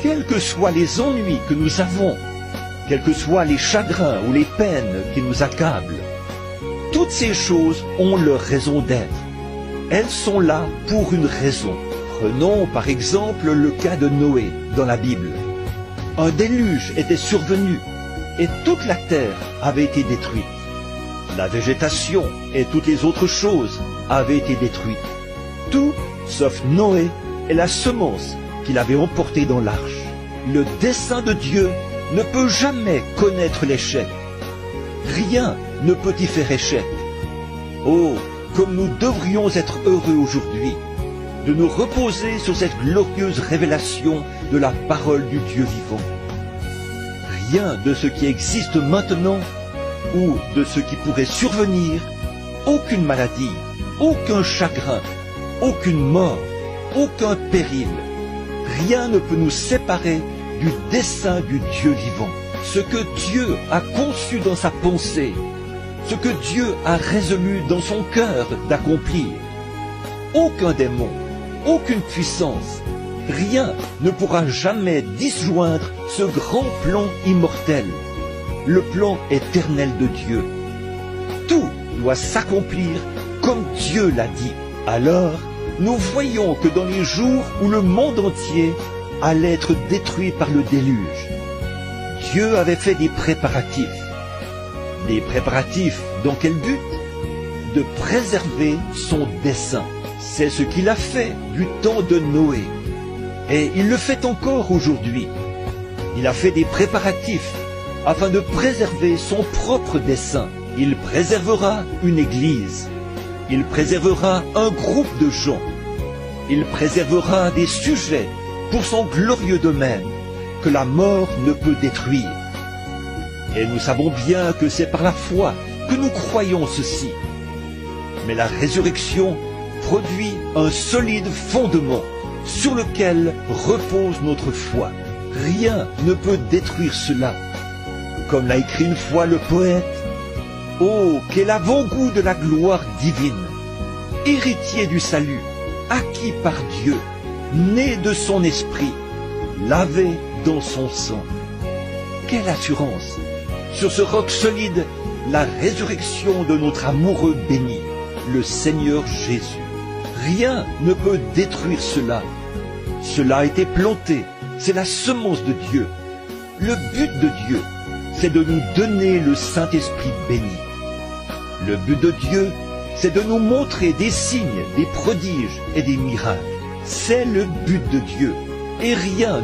Quels que soient les ennuis que nous avons, quels que soient les chagrins ou les peines qui nous accablent, toutes ces choses ont leur raison d'être. Elles sont là pour une raison. Prenons par exemple le cas de Noé dans la Bible. Un déluge était survenu et toute la terre avait été détruite. La végétation et toutes les autres choses avaient été détruites. Tout sauf Noé et la semence qu'il avait emportée dans l'arche. Le dessein de Dieu ne peut jamais connaître l'échec. Rien ne peut y faire échec. Oh, comme nous devrions être heureux aujourd'hui de nous reposer sur cette glorieuse révélation de la parole du Dieu vivant. Rien de ce qui existe maintenant ou de ce qui pourrait survenir, aucune maladie, aucun chagrin, aucune mort, aucun péril, rien ne peut nous séparer du dessein du Dieu vivant. Ce que Dieu a conçu dans sa pensée, ce que Dieu a résolu dans son cœur d'accomplir. Aucun démon, aucune puissance, rien ne pourra jamais disjoindre ce grand plan immortel, le plan éternel de Dieu. Tout doit s'accomplir comme Dieu l'a dit. Alors, nous voyons que dans les jours où le monde entier allait être détruit par le déluge, Dieu avait fait des préparatifs. Des préparatifs dans quel but? De préserver son dessein. C'est ce qu'il a fait du temps de Noé. Et il le fait encore aujourd'hui. Il a fait des préparatifs afin de préserver son propre dessein. Il préservera une église. Il préservera un groupe de gens. Il préservera des sujets pour son glorieux domaine que la mort ne peut détruire. Et nous savons bien que c'est par la foi que nous croyons ceci. Mais la résurrection produit un solide fondement sur lequel repose notre foi. Rien ne peut détruire cela. Comme l'a écrit une fois le poète, « Oh, quel avant-goût de la gloire divine, héritier du salut, acquis par Dieu, né de son esprit, lavé dans son sang. » Quelle assurance! Sur ce roc solide, la résurrection de notre amoureux béni, le Seigneur Jésus. Rien ne peut détruire cela. Cela a été planté, c'est la semence de Dieu. Le but de Dieu, c'est de nous donner le Saint-Esprit béni. Le but de Dieu, c'est de nous montrer des signes, des prodiges et des miracles. C'est le but de Dieu, et rien